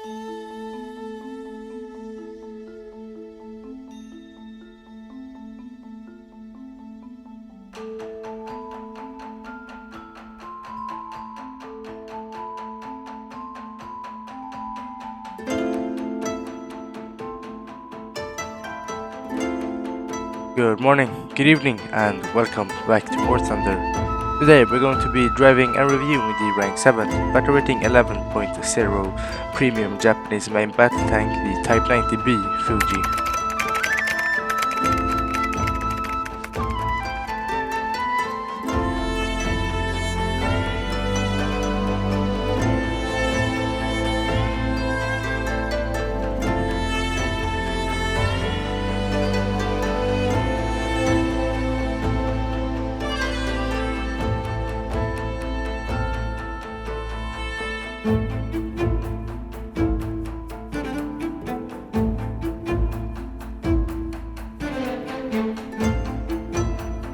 Good morning, good evening, and welcome back to War Thunder. Today we're going to be driving and reviewing the rank 7 battle rating 11.0 premium Japanese main battle tank, the Type 90B Fuji.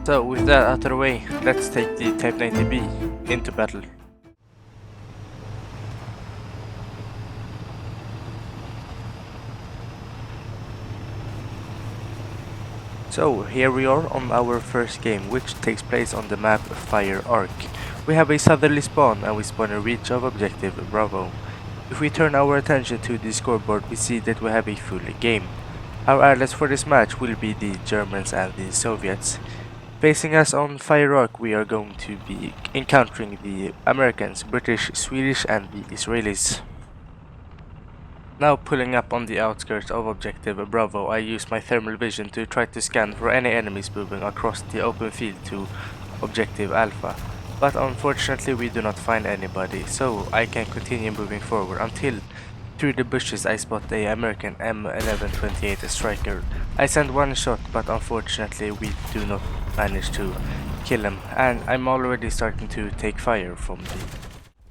So with that out of the way, let's take the Type 90B into battle. So here we are on our first game, which takes place on the map Fire Arc. We have a southerly spawn and we spawn in reach of objective Bravo. If we turn our attention to the scoreboard, we see that we have a full game. Our allies for this match will be the Germans and the Soviets. Facing us on Fire Arc, we are going to be encountering the Americans, British, Swedish and the Israelis. Now pulling up on the outskirts of objective Bravo, I use my thermal vision to try to scan for any enemies moving across the open field to objective Alpha. But unfortunately we do not find anybody, so I can continue moving forward until through the bushes I spot a American M1128 striker. I send one shot, but unfortunately we do not manage to kill him, and I'm already starting to take fire from the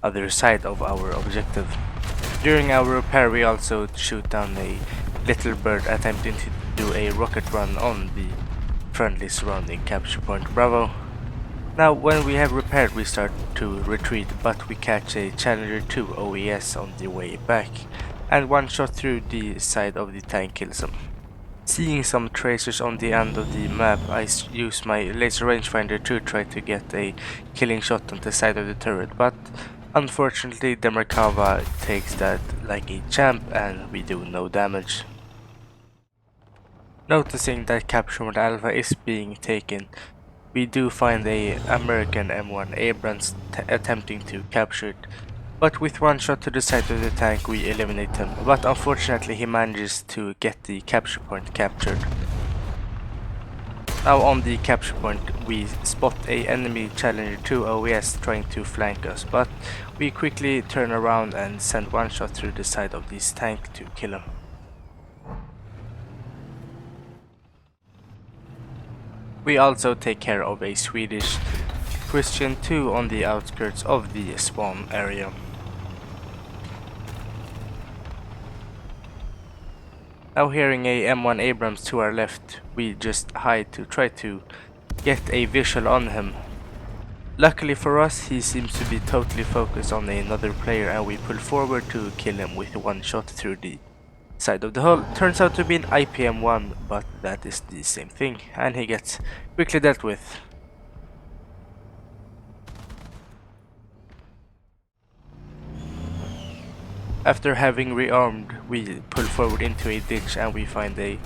other side of our objective. During our repair we also shoot down a little bird attempting to do a rocket run on the friendly surrounding capture point Bravo. Now when we have repaired we start to retreat, but we catch a Challenger 2 OES on the way back, and one shot through the side of the tank kills him. Seeing some tracers on the end of the map, I use my laser rangefinder to try to get a killing shot on the side of the turret, but unfortunately the Merkava takes that like a champ and we do no damage. Noticing that capture mode Alpha is being taken, we do find a American M1 Abrams attempting to capture it, but with one shot to the side of the tank we eliminate him, but unfortunately he manages to get the capture point captured. Now on the capture point we spot a enemy Challenger 2 OES trying to flank us, but we quickly turn around and send one shot through the side of this tank to kill him. We also take care of a Swedish Christian 2 on the outskirts of the spawn area. Now hearing a M1 Abrams to our left, we just hide to try to get a visual on him. Luckily for us, he seems to be totally focused on another player and we pull forward to kill him with one shot through the side of the hull. Turns out to be an IPM-1, but that is the same thing, and he gets quickly dealt with. After having rearmed, we pull forward into a ditch and we find a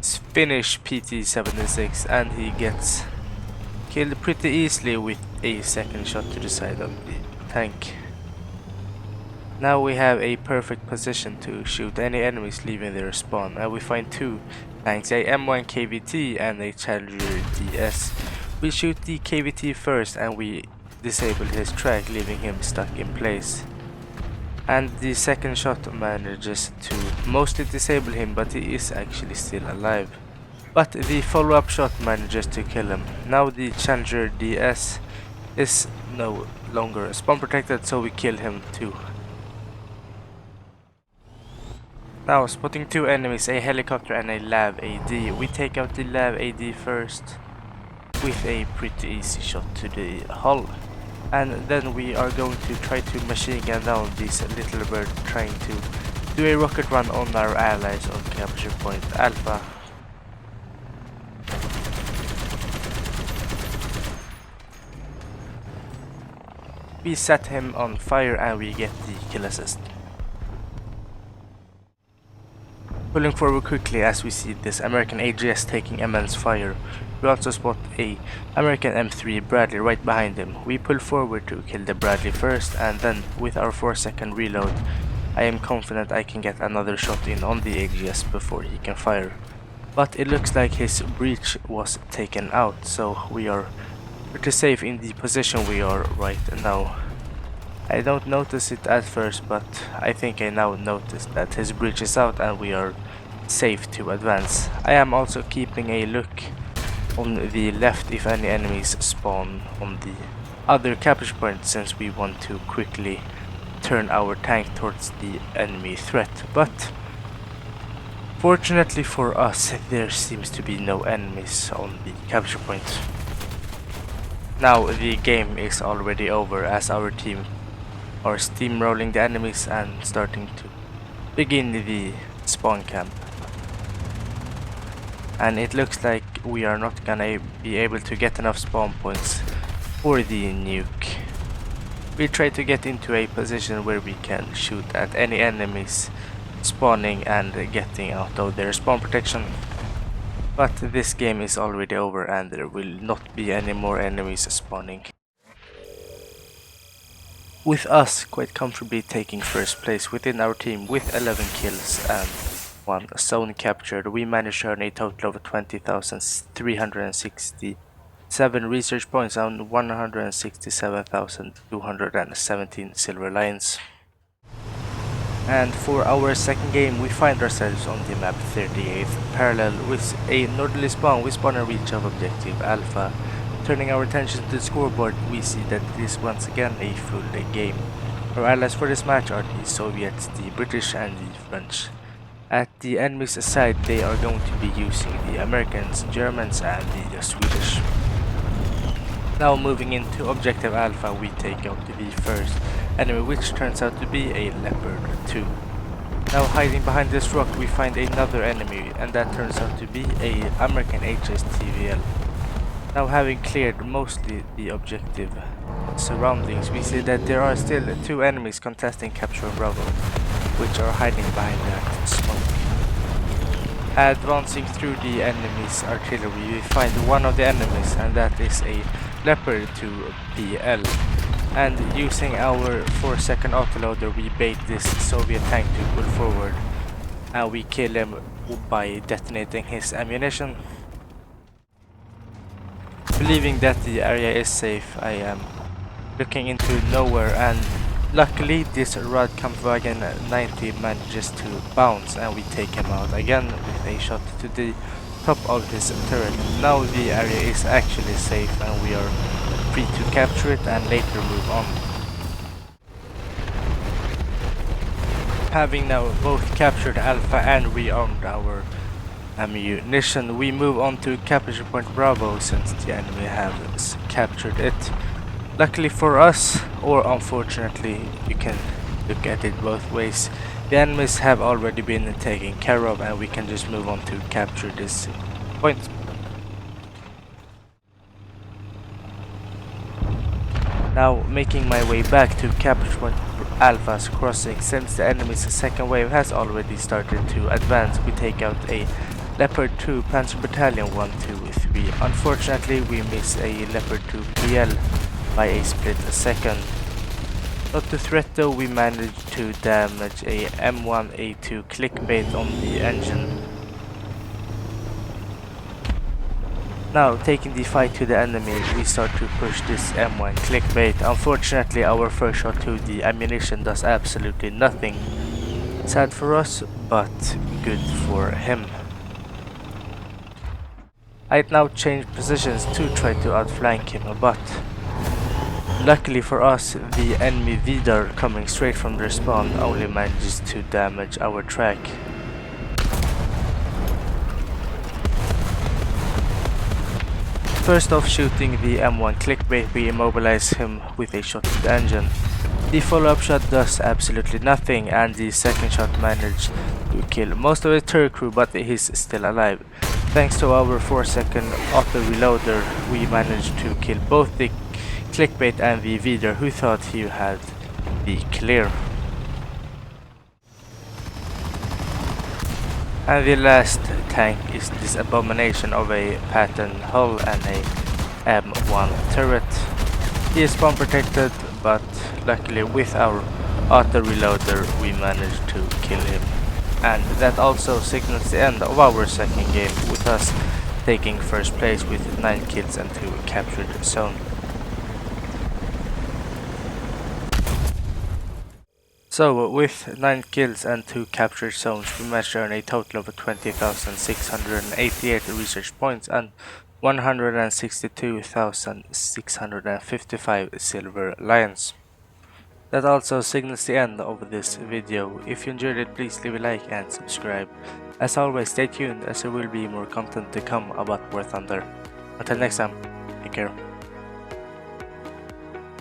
Finnish PT-76 and he gets killed pretty easily with a second shot to the side of the tank. Now we have a perfect position to shoot any enemies leaving their spawn, and we find two tanks, a M1 KVT and a Challenger DS. We shoot the KVT first and we disable his track, leaving him stuck in place. And the second shot manages to mostly disable him, but he is actually still alive. But the follow-up shot manages to kill him. Now the Challenger DS is no longer spawn protected, so we kill him too. Now spotting two enemies, a helicopter and a LAV AD. We take out the LAV AD first with a pretty easy shot to the hull. And then we are going to try to machine gun down this little bird trying to Do a rocket run on our allies on capture point Alpha. We set him on fire and we get the kill assist. Pulling forward quickly as we see this American AGS taking immense fire. We also spot a American M3 Bradley right behind him. We pull forward to kill the Bradley first, and then with our 4-second reload, I am confident I can get another shot in on the AGS before he can fire. But it looks like his breech was taken out, so we are pretty safe in the position we are right now. I don't notice it at first, but I think I now noticed that his breech is out and we are safe to advance. I am also keeping a look on the left if any enemies spawn on the other capture point, since we want to quickly turn our tank towards the enemy threat. But fortunately for us, there seems to be no enemies on the capture point. Now the game is already over as our team are steamrolling the enemies and starting to begin the spawn camp. And it looks like we are not gonna be able to get enough spawn points for the nuke. We try to get into a position where we can shoot at any enemies spawning and getting out of their spawn protection. But this game is already over and there will not be any more enemies spawning. With us quite comfortably taking first place within our team with 11 kills and 1 zone captured, we managed to earn a total of 20,367 research points and 167,217 silver lions. And for our second game, we find ourselves on the map 38th parallel with a northerly spawn. We spawn and reach of objective Alpha. Turning our attention to the scoreboard, we see that it is once again a full game. Our allies for this match are the Soviets, the British and the French. At the enemy's side, they are going to be using the Americans, Germans and the Swedish. Now moving into objective Alpha, we take out the first enemy, which turns out to be a Leopard 2. Now hiding behind this rock, we find another enemy, and that turns out to be a American HSTVL. Now having cleared mostly the objective surroundings, we see that there are still 2 enemies contesting capture Bravo, which are hiding behind that smoke. Advancing through the enemy's artillery, we find one of the enemies, and that is a Leopard 2 PL. And using our 4-second autoloader, we bait this Soviet tank to pull forward, and we kill him by detonating his ammunition. Believing that the area is safe, I am looking into nowhere, and luckily this Radkampfwagen 90 manages to bounce and we take him out again with a shot to the top of his turret. Now the area is actually safe and we are free to capture it and later move on. Having now both captured Alpha and rearmed our ammunition, we move on to capture point Bravo since the enemy has captured it. Luckily for us, or unfortunately, you can look at it both ways, the enemies have already been taken care of and we can just move on to capture this point. Now making my way back to capture point Alpha's crossing, since the enemy's second wave has already started to advance, we take out a Leopard 2 Panzer Battalion 123. Unfortunately, we miss a Leopard 2 PL by a split second. Not to threat though, we managed to damage a M1A2 clickbait on the engine. Now taking the fight to the enemy, we start to push this M1 clickbait. Unfortunately, our first shot to the ammunition does absolutely nothing. Sad for us, but good for him. I'd now change positions to try to outflank him, but luckily for us, the enemy Vidar coming straight from their spawn only manages to damage our track. First off, shooting the M1 clickbait, we immobilize him with a shot to the engine. The follow-up shot does absolutely nothing, and the second shot managed to kill most of the turret crew, but he's still alive. Thanks to our 4-second auto-reloader, we managed to kill both the clickbait and the leader who thought he had the clear. And the last tank is this abomination of a pattern hull and a M1 turret. He is spawn protected, but luckily with our auto reloader we managed to kill him. And that also signals the end of our second game, with us taking first place with 9 kills and 2 captured zones. So with 9 kills and 2 captured zones, we managed to earn a total of 20,688 research points and 162,655 silver lions. That also signals the end of this video. If you enjoyed it, please leave a like and subscribe. As always, stay tuned as there will be more content to come about War Thunder. Until next time, take care.